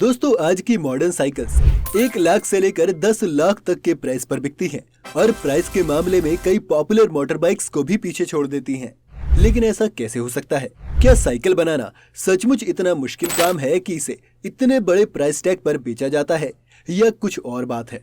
दोस्तों आज की मॉडर्न साइकिल्स 1 लाख से लेकर 10 लाख तक के प्राइस पर बिकती हैं और प्राइस के मामले में कई पॉपुलर मोटर बाइक्स को भी पीछे छोड़ देती हैं। लेकिन ऐसा कैसे हो सकता है? क्या साइकिल बनाना सचमुच इतना मुश्किल काम है कि इसे इतने बड़े प्राइस टैग पर बेचा जाता है या कुछ और बात है?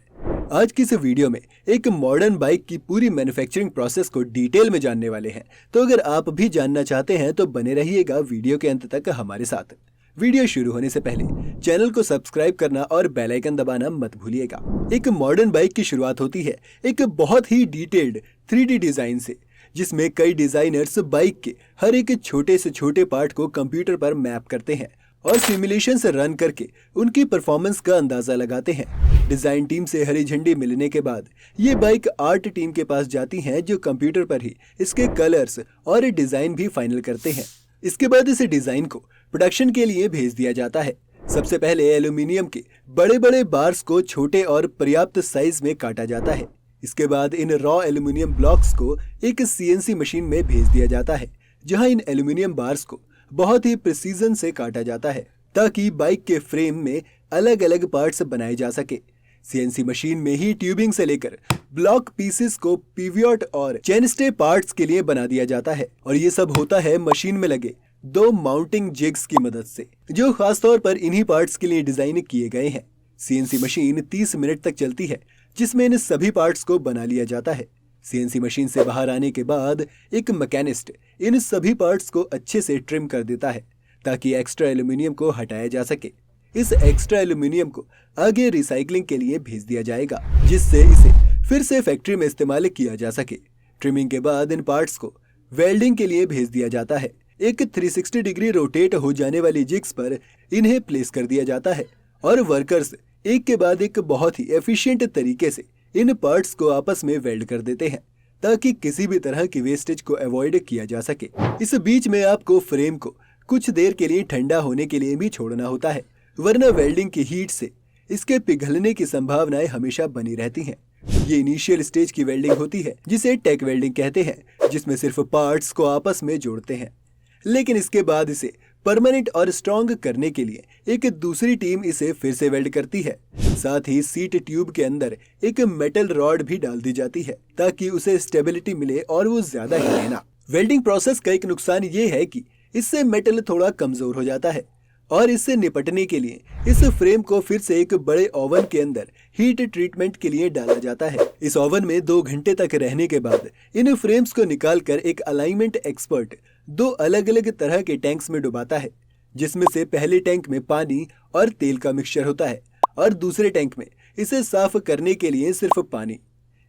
आज की इस वीडियो में एक मॉडर्न बाइक की पूरी मैन्युफैक्चरिंग प्रोसेस को डिटेल में जानने वाले हैं। तो अगर आप भी जानना चाहते हैं तो बने रहिएगा वीडियो के अंत तक हमारे साथ। वीडियो शुरू होने से पहले चैनल को सब्सक्राइब करना और बेल आइकन दबाना मत भूलिएगा। एक मॉडर्न बाइक की शुरुआत होती है एक बहुत ही डिटेल्ड 3D डिजाइन से, जिसमें कई डिजाइनर्स बाइक के हर एक छोटे से छोटे पार्ट को कंप्यूटर पर मैप करते हैं और सिमुलेशन से रन करके उनकी परफॉर्मेंस का अंदाजा लगाते हैं। डिजाइन टीम से हरी झंडी मिलने के बाद ये बाइक आर्ट टीम के पास जाती हैं, जो कंप्यूटर पर ही इसके कलर्स और डिजाइन भी फाइनल करते हैं। इसके बाद इस डिजाइन को प्रोडक्शन के लिए भेज दिया जाता है। सबसे पहले एल्यूमिनियम के बड़े बड़े बार्स को छोटे और पर्याप्त साइज में काटा जाता है। इसके बाद इन रॉ एल्यूमिनियम ब्लॉक्स को एक CNC मशीन में भेज दिया जाता है, जहां इन एल्यूमिनियम बार्स को बहुत ही प्रिसीजन से काटा जाता है ताकि बाइक के फ्रेम में अलग अलग पार्ट्स बनाए जा सके। CNC मशीन में ही ट्यूबिंग से लेकर ब्लॉक पीसेस को पिवियट और चेनस्टे पार्ट्स के लिए बना दिया जाता है और ये सब होता है मशीन में लगे 2 माउंटिंग जिग्स की मदद से, जो खासतौर पर इन्हीं पार्ट्स के लिए डिजाइन किए गए हैं। CNC मशीन 30 मिनट तक चलती है, जिसमें इन सभी पार्ट्स को बना लिया जाता है। CNC मशीन से बाहर आने के बाद एक मैकेनिस्ट इन सभी पार्ट्स को अच्छे से ट्रिम कर देता है ताकि एक्स्ट्रा एल्यूमिनियम को हटाया जा सके। इस एक्स्ट्रा एल्यूमिनियम को आगे रिसाइकलिंग के लिए भेज दिया जाएगा, जिससे इसे फिर से फैक्ट्री में इस्तेमाल किया जा सके। ट्रिमिंग के बाद इन पार्ट्स को वेल्डिंग के लिए भेज दिया जाता है। एक 360 डिग्री रोटेट हो जाने वाली जिग्स पर इन्हें प्लेस कर दिया जाता है और वर्कर्स एक के बाद एक बहुत ही एफिशिएंट तरीके से इन पार्ट्स को आपस में वेल्ड कर देते हैं ताकि किसी भी तरह की वेस्टेज को अवॉइड किया जा सके। इस बीच में आपको फ्रेम को कुछ देर के लिए ठंडा होने के लिए भी छोड़ना होता है, वरना वेल्डिंग की हीट से इसके पिघलने की संभावनाएं हमेशा बनी रहती हैं। ये इनिशियल स्टेज की वेल्डिंग होती है, जिसे टेक वेल्डिंग कहते हैं, जिसमें सिर्फ पार्ट्स को आपस में जोड़ते हैं। लेकिन इसके बाद इसे परमानेंट और स्ट्रॉन्ग करने के लिए एक दूसरी टीम इसे फिर से वेल्ड करती है। साथ ही सीट ट्यूब के अंदर एक मेटल रॉड भी डाल दी जाती है ताकि उसे स्टेबिलिटी मिले और वो ज्यादा हिले ना। वेल्डिंग प्रोसेस का एक नुकसान ये है कि इससे मेटल थोड़ा कमजोर हो जाता है और इससे निपटने के लिए इस फ्रेम को फिर से एक बड़े ओवन के अंदर हीट ट्रीटमेंट के लिए डाला जाता है। इस ओवन में 2 घंटे तक रहने के बाद इन फ्रेम्स को निकालकर एक अलाइनमेंट एक्सपर्ट 2 अलग अलग तरह के टैंक्स में डुबाता है, जिसमें से पहले टैंक में पानी और तेल का मिक्सचर होता है और दूसरे टैंक में इसे साफ करने के लिए सिर्फ पानी।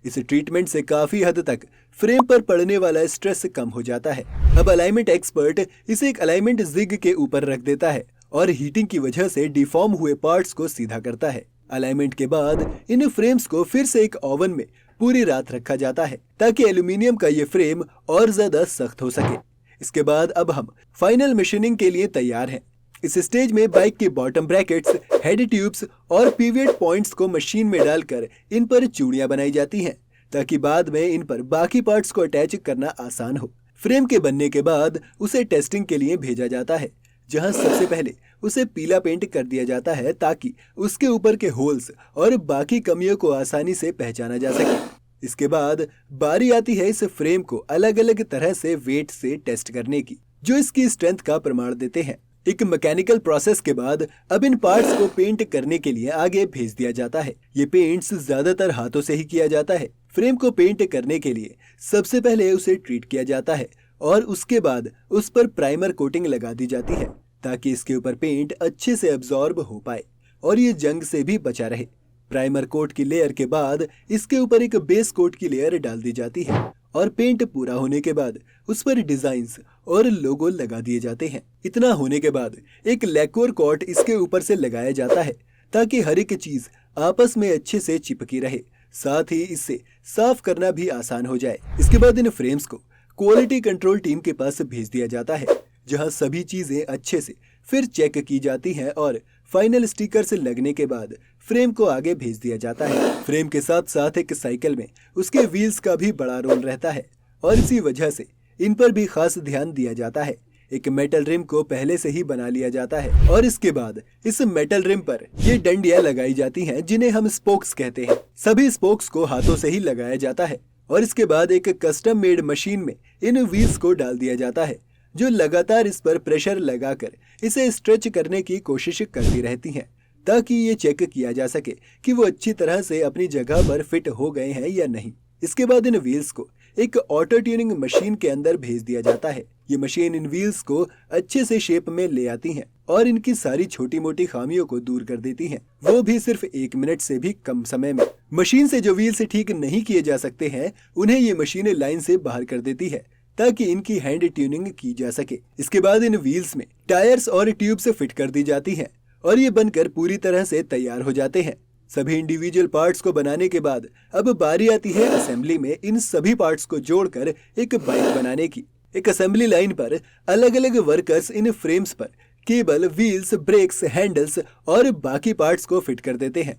इस ट्रीटमेंट से काफी हद तक फ्रेम पर पड़ने वाला स्ट्रेस कम हो जाता है। अब अलाइनमेंट एक्सपर्ट इसे एक अलाइनमेंट जिग के ऊपर रख देता है और हीटिंग की वजह से डिफॉर्म हुए पार्ट्स को सीधा करता है। अलाइनमेंट के बाद इन फ्रेम्स को फिर से एक ओवन में पूरी रात रखा जाता है ताकि एल्यूमिनियम का ये फ्रेम और ज्यादा सख्त हो सके। इसके बाद अब हम फाइनल मशीनिंग के लिए तैयार हैं। इस स्टेज में बाइक के बॉटम ब्रैकेट्स, हेड ट्यूब्स और पिवट पॉइंट्स को मशीन में डालकर इन पर चूड़ियां बनाई जाती हैं ताकि बाद में इन पर बाकी पार्ट्स को अटैच करना आसान हो। फ्रेम के बनने के बाद उसे टेस्टिंग के लिए भेजा जाता है, जहां सबसे पहले उसे पीला पेंट कर दिया जाता है ताकि उसके ऊपर के होल्स और बाकी कमियों को आसानी से पहचाना जा सके। इसके बाद बारी आती है इस फ्रेम को अलग अलग तरह से वेट से टेस्ट करने की, जो इसकी स्ट्रेंथ का प्रमाण देते हैं। एक मैकेनिकल प्रोसेस के बाद अब इन पार्ट्स को पेंट करने के लिए आगे भेज दिया जाता है। ये पेंट्स ज्यादातर हाथों से ही किया जाता है। फ्रेम को पेंट करने के लिए सबसे पहले उसे ट्रीट किया जाता है और उसके बाद उस पर प्राइमर कोटिंग लगा दी जाती है ताकि इसके ऊपर पेंट अच्छे से अब्सॉर्ब हो पाए और ये जंग से भी बचा रहे। प्राइमर कोट की लेयर के बाद इसके ऊपर एक बेस कोट की लेयर डाल दी जाती है और पेंट पूरा होने के बाद उस पर डिजाइन्स और लोगो लगा दिए जाते हैं। इतना होने के बाद एक लैक्योर कोट इसके ऊपर से लगाया जाता है ताकि हर एक चीज आपस में अच्छे से चिपकी रहे, साथ ही इससे साफ करना भी आसान हो जाए। इसके बाद इन फ्रेम्स को क्वालिटी कंट्रोल टीम के पास भेज दिया जाता है, जहां सभी चीजें अच्छे से फिर चेक की जाती हैं और फाइनल स्टिकर से लगने के बाद फ्रेम को आगे भेज दिया जाता है। फ्रेम के साथ साथ एक साइकिल में उसके व्हील्स का भी बड़ा रोल रहता है और इसी वजह से इन पर भी खास ध्यान दिया जाता है। एक मेटल रिम को पहले से ही बना लिया जाता है और इसके बाद इस मेटल रिम पर ये डंडियां लगाई जाती हैं जिन्हें हम स्पोक्स कहते हैं। सभी स्पोक्स को हाथों से ही लगाया जाता है और इसके बाद एक कस्टम मेड मशीन में इन व्हील्स को डाल दिया जाता है जो लगातार इस पर प्रेशर लगाकर इसे स्ट्रेच करने की कोशिश करती रहती हैं ताकि ये चेक किया जा सके कि वो अच्छी तरह से अपनी जगह पर फिट हो गए हैं या नहीं। इसके बाद इन व्हील्स को एक ऑटो ट्यूनिंग मशीन के अंदर भेज दिया जाता है। ये मशीन इन व्हील्स को अच्छे से शेप में ले आती है और इनकी सारी छोटी मोटी खामियों को दूर कर देती है, वो भी सिर्फ 1 मिनट से भी कम समय में। मशीन से जो व्हील्स ठीक नहीं किए जा सकते हैं उन्हें ये मशीनें लाइन से बाहर कर देती है ताकि इनकी हैंड ट्यूनिंग की जा सके। इसके बाद इन व्हील्स में टायर्स और ट्यूब्स फिट कर दी जाती है और ये बनकर पूरी तरह से तैयार हो जाते हैं। सभी इंडिविजुअल पार्ट्स को बनाने के बाद अब बारी आती है असेंबली में इन सभी पार्ट्स को जोड़कर एक बाइक बनाने की। एक असेंबली लाइन पर अलग अलग वर्कर्स इन फ्रेम्स पर केबल, व्हील्स, ब्रेक्स, हैंडल्स और बाकी पार्ट्स को फिट कर देते हैं।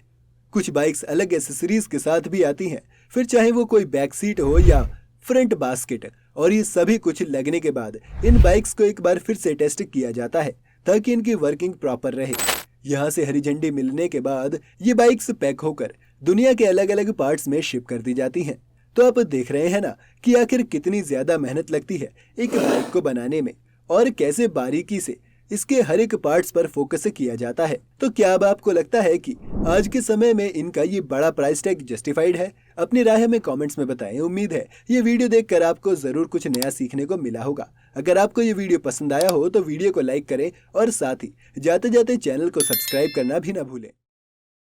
कुछ बाइक्स अलग एसेसरीज के साथ भी आती हैं, फिर चाहे वो कोई बैक सीट हो या फ्रंट बास्केट। और ये सभी कुछ लगने के बाद इन बाइक्स को एक बार फिर से टेस्ट किया जाता है ताकि इनकी वर्किंग प्रॉपर रहे। यहाँ से हरी झंडी मिलने के बाद ये बाइक्स पैक होकर दुनिया के अलग अलग पार्ट्स में शिप कर दी जाती हैं। तो आप देख रहे हैं ना कि आखिर कितनी ज्यादा मेहनत लगती है एक बाइक को बनाने में और कैसे बारीकी से इसके हर एक पार्ट्स पर फोकस किया जाता है। तो क्या अब आपको लगता है कि आज के समय में इनका ये बड़ा प्राइस टैग जस्टिफाइड है? अपनी राय हमें कमेंट्स में बताएं। उम्मीद है ये वीडियो देखकर आपको जरूर कुछ नया सीखने को मिला होगा। अगर आपको ये वीडियो पसंद आया हो तो वीडियो को लाइक करें और साथ ही जाते जाते चैनल को सब्सक्राइब करना भी ना भूलें।